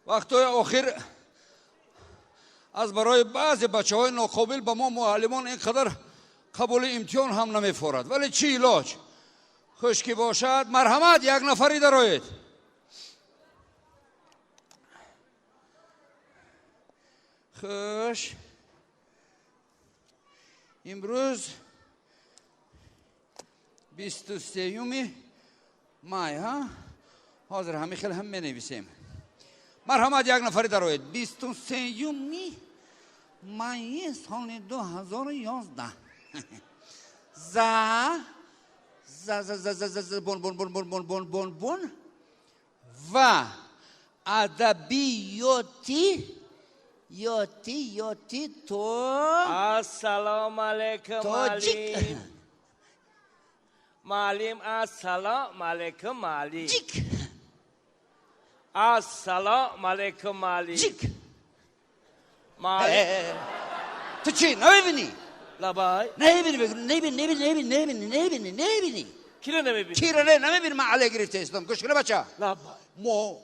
وقتهای آخر از برای بعضی بچه‌های ناقابل به ما معلمان اینقدر قبول امتحان هم نمی‌فورد. ولی چی علاج؟ خوش که باشد مرحمت یک نفری درآید. خوش امروز 23 مای ها حاضر همه خیلی هم می‌نویسیم. مرحمت یک نفری درآید. 23 مای سال 2011 بون و ادبیاتی تو السلام علیکم معلم. معلم السلام علیکم معلم. السلام علیکم معلم. معلم تو چی نمی‌بینی؟ لبای نمی‌بینی کی رو نمی‌بینی؟ کی رو نمی‌بینی؟ من علی گرفته استم. گوش کن بچه. لبای مو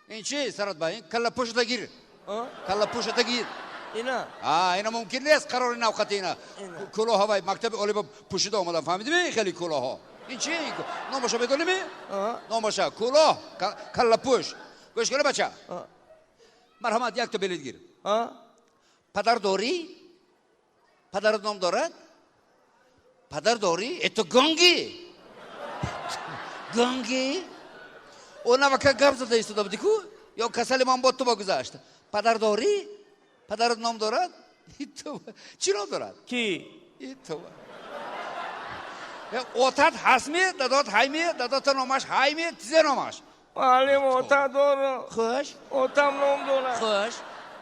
این چی سرت با این کلا پشت گیر. کلا پشت گیر. اینا اینا ممکن نیست قرار نوقت اینا. کلاه های مکتب عالی با پوشیده آمدن. فهمیدی؟ خیلی کلاه ها. این چی؟ نامشو بدونی؟ نامشو کلاه کلا پشت. گوش کن بچه. مرحمت یک تا بلیط گیر. پدر داری؟ پدرت نام دارد؟ پدر داری؟ اتو گنگی؟ اون وقت گپ زده ایستاده بودی کو؟ یا کسل من با تو بگذاشت؟ پدر داری؟ پدرت نام دارد؟ چی نام دارد؟ کی؟ تو اوتات حسمی دادات هایمی دادات نامش هایمی تیزه نامش. معلم اوتا داره. خوش اوتام نام داره. خوش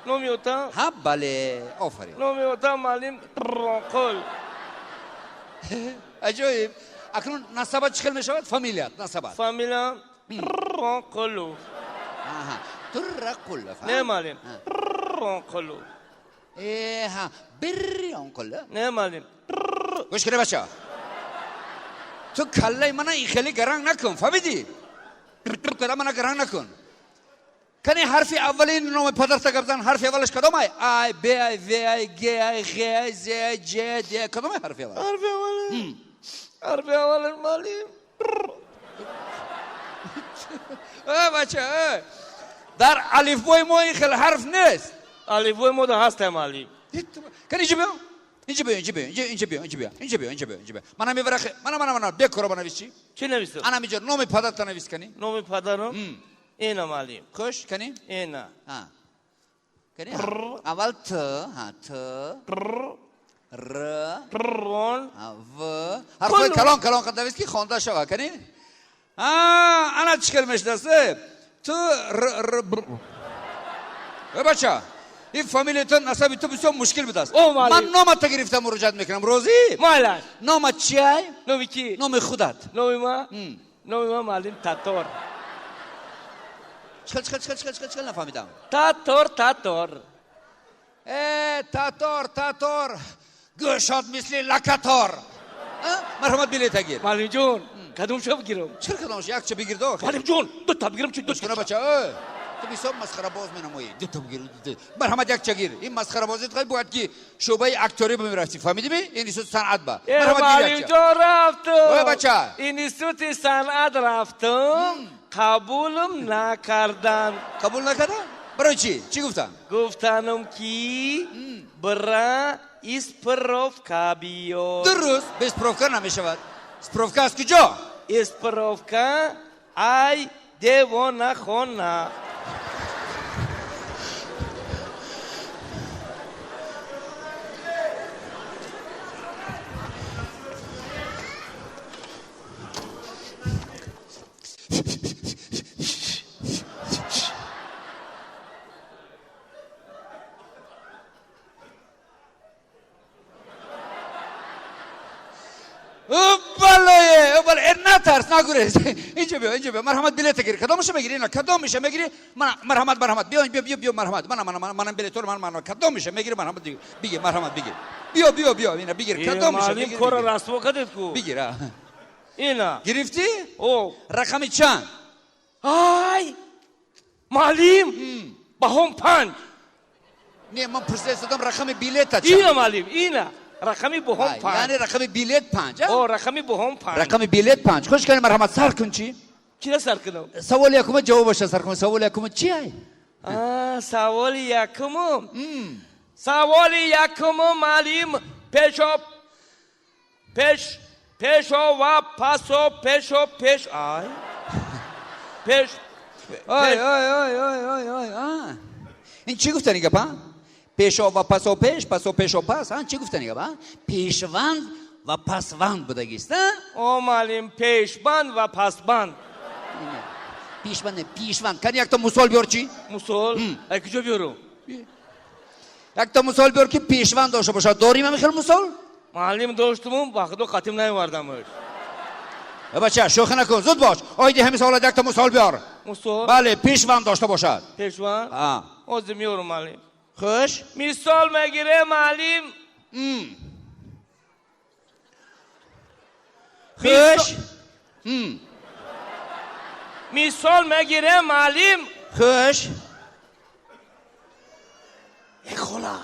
نامی اوتا؟ ها بله آفرین. نامی اوتا معلم رانقل. عجیب. اکنون نسبت چخل میشود؟ فامیلیت نسبت. فامیلا رانقلو. ترقل. نه معلم رانقلو. ها برانقل. نه معلم. گوش کنه بچه. تو کله من این خیلی گرانگ نکن. فهمیدی؟ کدام من گرانگ نکن. کنی حرف اولین نام پدر تا گفتن حرف اولش کدامه؟ آی بی آی وی آی گی آی خی آی زی آی جی دی کدامه حرف اول؟ حرف اول معلم. بچه در الفبای ما این خیلی حرف نیست. الفبای ما ده هست معلم. کنی اینجا بیا. من میبرخ من بکرو بنویس چی؟ چی نویسم؟ انا میجا نام پدر تا نویس کنی؟ نام پدرم؟ اینا معلم. خوش کنی؟ اینا. کنی؟ اول ت ر رون و حرفای کلان قد نویس کی خوانده شو کنی؟ انا چیکار میشناسه؟ تو بچه این فامیلیتون نسبی تو بسیار مشکل بود است. من نامت گرفتم مراجعت میکنم روزی. مالش. نامت چیه؟ نامی کی؟ نام خودت. نامی ما معلم تاتور. چکل نفهمیدم. تاتور. تاتور گوشات مثل لکاتور. مرحمت بلیط گیر. معلم جون کدوم شو بگیرم؟ چرا کدامش یک چه بگیر دو؟ معلم جون دو تا بگیرم چه دو تا بچه تو بسیار مسخره باز منمایی. دو تا بگیر. مرحمت یک چه گیر. این مسخره بازی خیلی باید که شعبه اکتوری بمیرفتی. فهمیدی می؟ این اینستیتوت صنعت با. معلم جون رفتم. بچه اینستیتوت صنعت رفتم. قبولم نکردن. قبول نکردن؟ برای چی؟ چی گفتن؟ گفتنم کی برا اسپروفکا بیار. درست به اسپروفکا نمیشود. اسپروفکا از کجا؟ اسپروفکا ای دیوانه خونه. بله نترس نگوریز. اینجا بیا مرحمت بلیط گیر. کدامش میگیری؟ نه کدام میشه میگیری؟ مرحمت بیا مرحمت. من بلیط رو من کدام میشه میگیری؟ مرحمت بگیر مرحمت بگیر. بیا اینا بگیر. کدام میشه میگیری؟ معلم کار رسمو کدت کو. بگیر. اینا گرفتی؟ او رقمی چند؟ آی معلم بهم پنج نه من پرسیدم رقم بلیت چند اینا معلم اینا رقمی بهم یعنی پنج رقم بلیت 5 او رقمی بهم پنج رقم بلیت 5 خوش کنیم مرحمت سر کن چی چی سر کنم سوال یکم جوابش سر کن سوال یکم چی ای سوال یکم سوال یکم معلم پیشو و پاسو پیش آی پیش آی این چی گفتنی گپا پیشو و پاسو پیش و پاس چی گفتنی گپا پیشوند و پسوند بودگیست او معلم پیشبند و پسبند پیشوند کنی یک تا مسال بیار چی مسول ای کجا بیارم یک تا مسال بیار که پیشوند داشته باشه داریم همین خیلی مسال معلم داشتم وقت دو خاتم نیاوردمش بچه شوخی نکن زود باش آیدی همین سوالات یک تا مسال بیار مسول بله پیشوند داشته باشد پیشوند از میارم معلم خوش مثال میگیره معلم خوش مثال میگیره معلم خوش یک خولا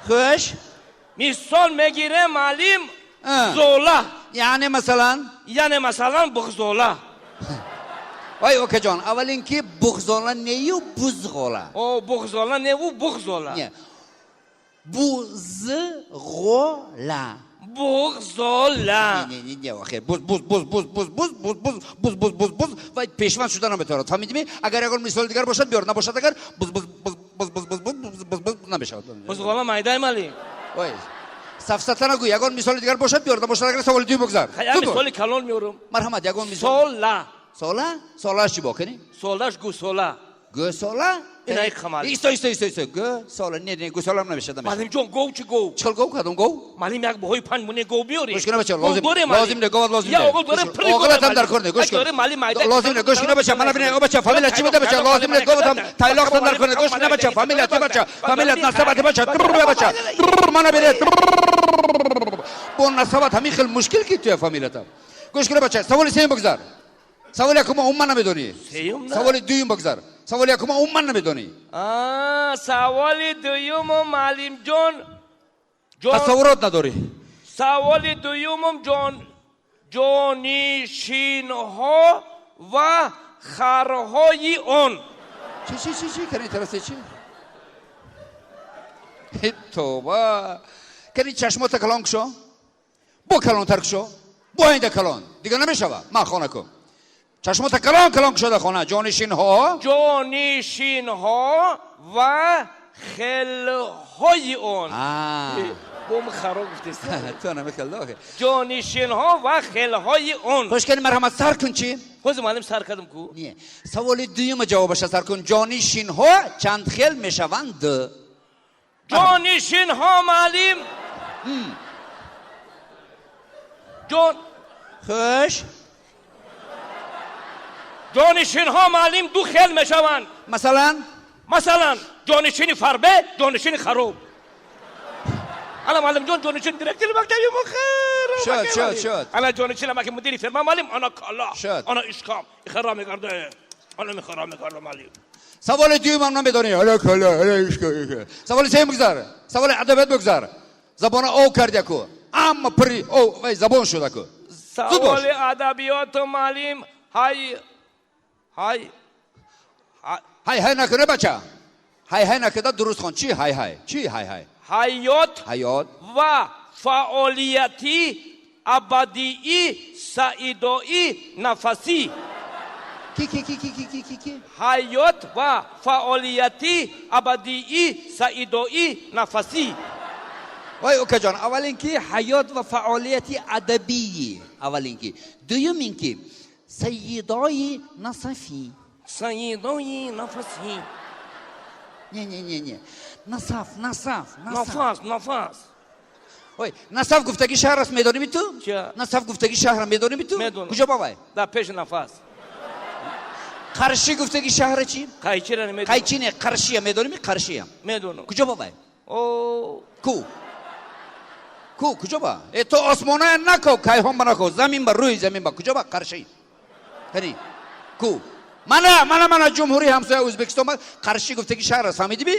خوش مثال میگیره معلم زولا یعنی مثلا بغزولا وای اوکی جان اول اینکه بغزولا نیو بزغولا او بغزولا نه او بغزولا نه بزغولا بغزولا نه آخر بز وای پیشوند شدن نمیتونه فهمیدی اگر مثال دیگر باشد بیار نباشد اگر بز نمیشود بغزولا مایدای مالی وای سفسطه نگو یگان مثال دیگر باشد بیار نباشد اگر سوال دیگه بگذار خیلی مثال کلان میارم مرحمت یگان مثال سولا سولاش چی بکنی سولاش گوسولا گوسولا اینا یک خمال ایستا گوسولا نه گوسولا هم نمیشه معلم جون گو چی گو چل گو کدوم گو معلم یک بهای پنج مونه گو بیاری گوش کنه بچه لازم نه گو لازم یا اوگل داره پلی اوگل هم در کنه گوش کنه لازم نه گوش کنه بچه من ببینم او بچه فامیل چی بده بچه لازم نه گو هم تایلاق هم در کنه گوش کنه بچه فامیل چی بچه فامیل نسبت بچه بچه من ببینم بون نسبت همین خیلی مشکل کی تو فامیلت گوش کنه بچه سوال سیم بگذار سوال یکم عموما نمیدونی سوال دوم بگذار سوال یکم عموما نمیدونی سوال دوم معلم جون تصورات نداری سوال دوم جانشین‌ها و خرهای آن چی کنی ترسه چی توبه کنی چشمات کلان شو بو کلان ترک شو بو اینده کلان دیگه نمیشوه من خانه کن چشمات کلان شده خانه جانشین ها و خلهای آن بوم خراب گفتیست تو نمیکل داخل جانشین ها و خلهای آن خوش کنی مرحمت سر کن چی خوز معلم سر کردم کو نه سوال دوم جوابش سر کن جانشین ها چند خل میشوند جانشین ها معلم خوش جانشین ها معلم دو خیل میشوند مثلا جانشین فربه جانشین خروب انا معلم جانشین دیرکتر مکتبی مخیر شد انا جانشین مکتب مدیری فرما معلم انا کالا شد انا اشکام اخرام میکرده انا میخرام میکرده معلم سوال دوم هم نمیدونی انا کالا انا اشکام سوال سوم بگذار سوال ادبیات بگذار زبان او کرده کو اما پری او وای زبان شده کو سوال ادبیات معلم های نکنه بچه های نکنه درست خون چی های حیات و فعالیتی ابدی سعیدایی نفسی کی حیات و فعالیتی ابدی سعیدایی نفسی وای اوکی جان اول اینکه حیات و فعالیتی ادبی اول اینکه دوم اینکه سیدای نصفی سیدای نفسی نه نصف وای نصف گفتگی شهر است میدونی تو نصف گفتگی شهر میدونی تو کجا بابای در پیش نفس قرشی گفتگی شهر چی قایچی را نمیدونم قایچی نه قرشی میدونی قرشی میدونم کجا بابای او کو کجا با تو آسمانه نکو کای هم نکو زمین بر روی زمین با کجا با قرشی کنی کو من جمهوری همسایه ازبکستان قرشی گفته که شهر است فهمیدی بی؟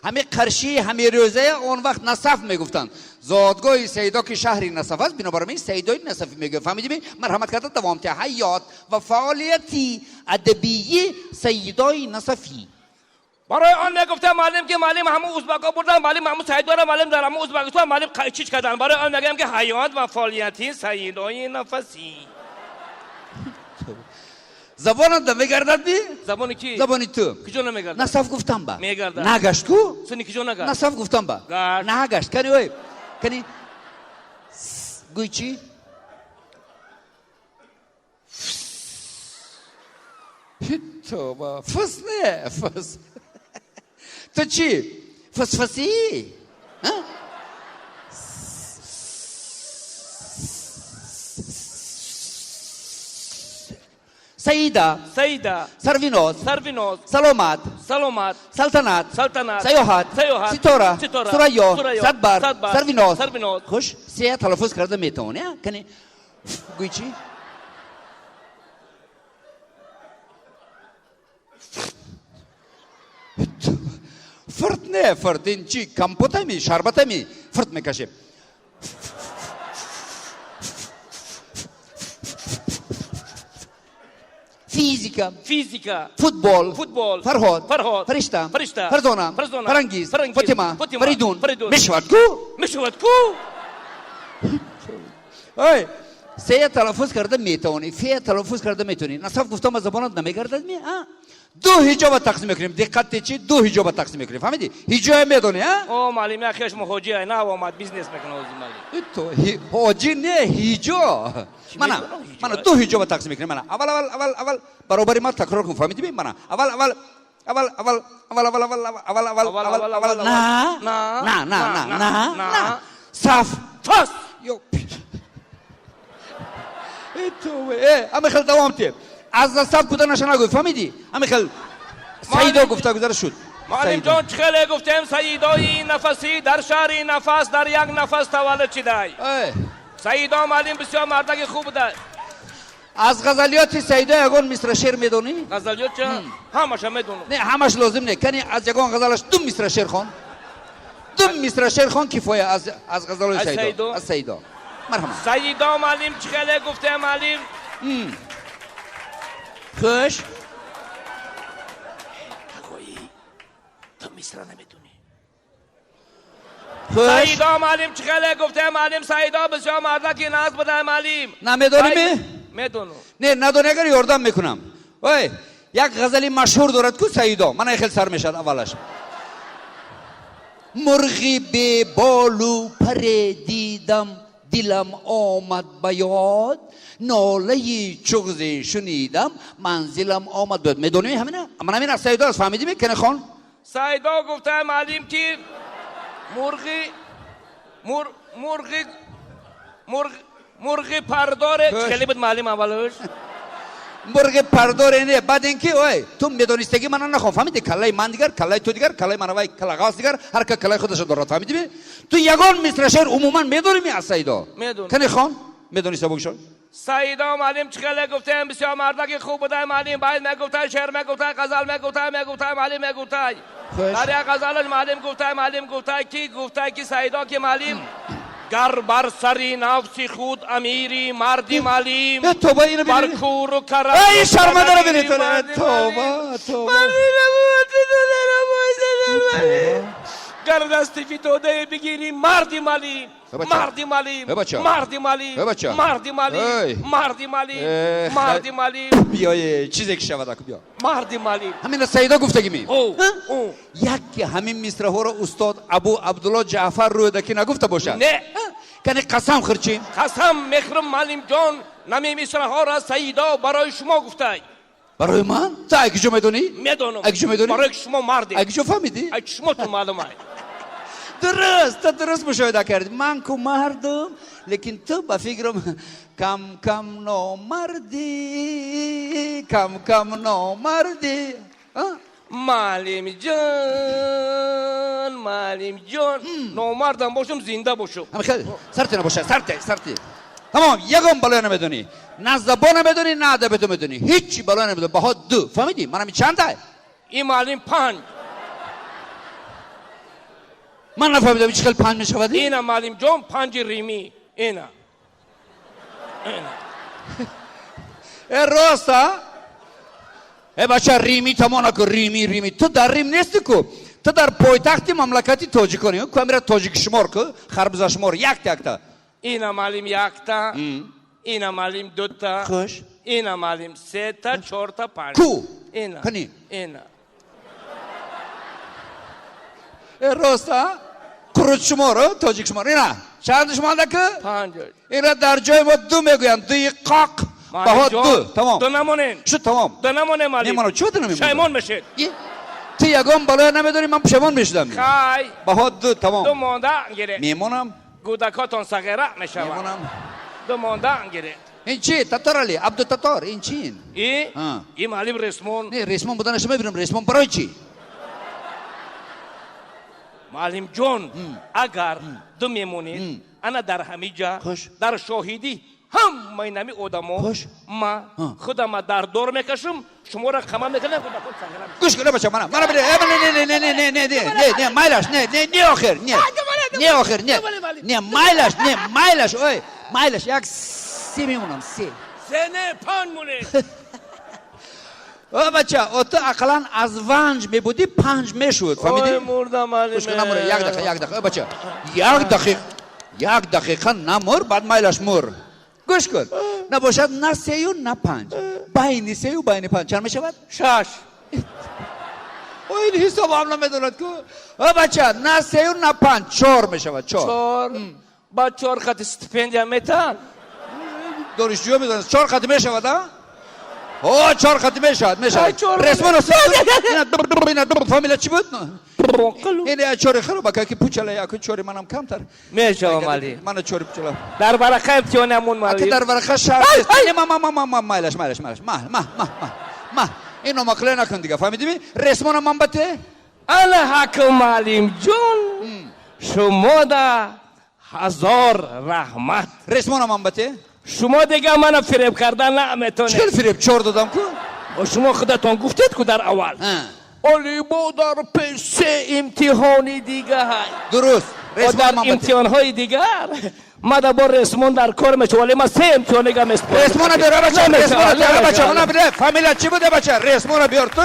همه قرشی همه روزه اون وقت نصف میگفتن زادگاه سیدا که شهری نصف است بنابراین این سیدای نصفی میگه فهمیدی بی؟ مرحمت کرده دوام ته حیات و فعالیتی ادبی سیدای نصفی برای آن نگفتم معلم که معلم همه ازبکا بردن معلم همه سیدان معلم در همه ازبکستان معلم چیز کردن برای آن نگم که حیات و فعالیتی سیدای نفسی زبانت نمیگردد بی؟ زبان کی؟ زبانی تو کجا نمیگردد؟ نصف گفتم با میگردد نگشت کو؟ سنی کجا نگشت؟ نصف گفتم با گشت نگشت کنی اوی کنی گوی چی؟ تو با فس نه فس تو چی؟ فسفسی؟ سیدا سروینوز سلامت سلطنت سیاحت ستاره سریا صدبر سروینوز خوش سیاه تلفظ کرده میتونی کنی گوی چی؟ فرد نه فرد این چی کمپوت همی شربت همی فرد میکشه فیزیکا فوتبال فرهاد فرشته فرزانه فرنگیز فاطمه فریدون مشوت کو اوی سه تلفظ کرده میتونی فی تلفظ کرده میتونی نصف گفتم از زبانت نمیگردد می دو حجاب تقسیم میکنیم دقت چی دو حجاب تقسیم میکنیم فهمیدی حجاب میدونی ها او معلم اخیش مخوجی نه اومد بیزنس میکنه از معلم تو حاجی نه حجاب من دو حجاب تقسیم میکنیم من اول برابری ما تکرار کن فهمیدی من اول نه صف فاس یو تو اما خیلی دوام تیم از نصف کودن نشنگوی فهمیدی؟ اما خیلی سیدا گفته گذاره شد معلم جان خیلی گفتم سیدای نفسی در شهری نفس در یک نفس تولد چیدای سیدا معلم بسیار مردک خوب بوده از غزلیات سیدا یگان مصر شعر میدونی؟ غزلیات چه؟ همش میدونم نه همش لازم نه کنی از یگان غزلش دو مصر شعر خون دو مصر شعر خون کفایه از غزلات سیدا از سیدا مرحبا سیدا معلم چه خیلی گفته معلم خوش تو مصر نمیدونی خوش سیدا معلم چه خیلی گفته معلم سیدا بسیار مردکی ناز بوده معلم نمیدونی میدونم نه ندونی اگر یاردم میکنم اوی یک غزلی مشهور دارد کو سیدا من خیلی سر میشد اولش مرغی به بالو پر دیدم دلم آمد بیاد ناله چغزی شنیدم منزلم آمد بیاد میدونی همینه من همین از سیدا است فهمیدی میکنه خان سیدا گفته معلم که مرغی پرداره خیلی بود معلم اولش مرغ پرداره نه بعد اینکه اوی تو میدونستگی من نخوام فهمیدی کلای من دیگر کلای تو دیگر کلای من وای کلا غاز دیگر هر که کلای خودش داره فهمیدی بی تو یگان مصر شعر عموما میدونی می از سیدا میدونم کنی خان میدونی سبک شو سیدا معلم چه خیلی گفتم بسیار مردک خوب بوده معلم باید میگفته شعر میگفته غزل میگفته معلم میگفته در یک غزلش معلم گفته که سیدا که معلم گر بر سری نفسی خود امیری مردی معلم توبه اینو بر کور و کرم ای شرمنده رو بینی توبه گر دستی فی توده بگیری مردی معلم بیای چیزی که شود بیا مردی معلم همین سیدا گفتگی می یک همین مصرع ها رو استاد ابو عبدالله جعفر روی دکی نگفته باشه نه کنی قسم خورچیم قسم میخورم معلم جان نمی مصرع ها را سیدا برای شما گفته برای من تا اگه میدونی میدونم برای شما مردی اگه فهمیدی اگه شما تو معلومه درست مشاهده کردی من کو مردم لیکن تو با فکرم کم نامردی معلم جان نامردم باشم زنده باشم خیلی سرتی نباشه سرتی تمام یگم بالا نمیدونی نه زبان نمیدونی نه ادبیات نمیدونی هیچی بالا نمیدونی بها دو فهمیدی منم چند تا این معلم 5 من نفهمیدم چه خیلی 5 میشود اینا معلم جون 5 ریمی اینا راستا بچه ریمی تمام نکن ریمی تو در ریم نیستی کو تو در پایتخت مملکتی تاجیکانی کو میره تاجیک شمار کو خربزا شمار یک تا اینا معلم 1 تا اینا معلم 2 تا خوش اینا معلم 3 تا 4 تا 5 کو اینا کنی اینا راستا کرد شمار تاجیک شمار اینا چند شمار دکه 5 اینا در جای ما دو میگوین دوی قاق بها دو تمام دو نمونین شو تمام دو نمونه معلم نمونم چه نمیمونم شیمون میشید تو یگم بالا نمیدونی من پشیمان میشدم خای بها دو تمام دو مانده گیره میمونم گودکاتون صغیره میشوند میمونم دو مانده گیره این چی تتار علی عبدو تتار این چی این معلم رسمون نه رسمان بودنش میبینم رسمان برای چی معلم جون اگر دو میمونید انا در همینجا خوش. در شاهدی هم مینمی آدمو خوش. ما خودم در دور میکشم شما را خما میکنم گودکات صغیره گوش کن بچه منم بده نه مایلش نه آخر نه آخر نه مایلش اوی مایلش یک سی میمونم سی سنه 5 مونه او بچه او تو اقلا از ونج میبودی 5 میشود فهمیدی؟ اوی مردم معلم گوش کن نموره یک دقیقه بچه یک دقیقه نمور بعد مایلش مور گوش کن نباشد نه 3 و نه 5 بین 3 و بین 5 چند میشود؟ 6 او این حساب هم نمیدوند که او بچه نه 3 و نه 5 4 میشود 4 بعد 4 خط استیپندیا میتن دانشجو میدونست 4 خط میشود ها؟ اوه 4 خط میشود رسمان اینا فامیلا چی بود؟ این چوری خرابه که پوچله یک چوری منم کمتر میشوم علی من چوری پوچله در برقه امتیانمون که معلم در ورقه شرط است ما مایلش ما اینو مقله نکن دیگه فهمیدی؟ رسمان من بته؟ الله حکم معلم جون شما دا هزار رحمت رسمان من بته؟ شما دیگه من فریب کردن نمیتونه چه فریب 4 دادم که؟ و شما خودتون گفتید که در اول علی ما در پیش امتحانی دیگه های درست و در امتحان های دیگر ما در بار رسمون در کار میشه ولی ما 3 امتحان دیگه میسپارم رسمان بیار بچه رسمان بیار بچه فامیلا چی بوده بچه رسمان بیار تو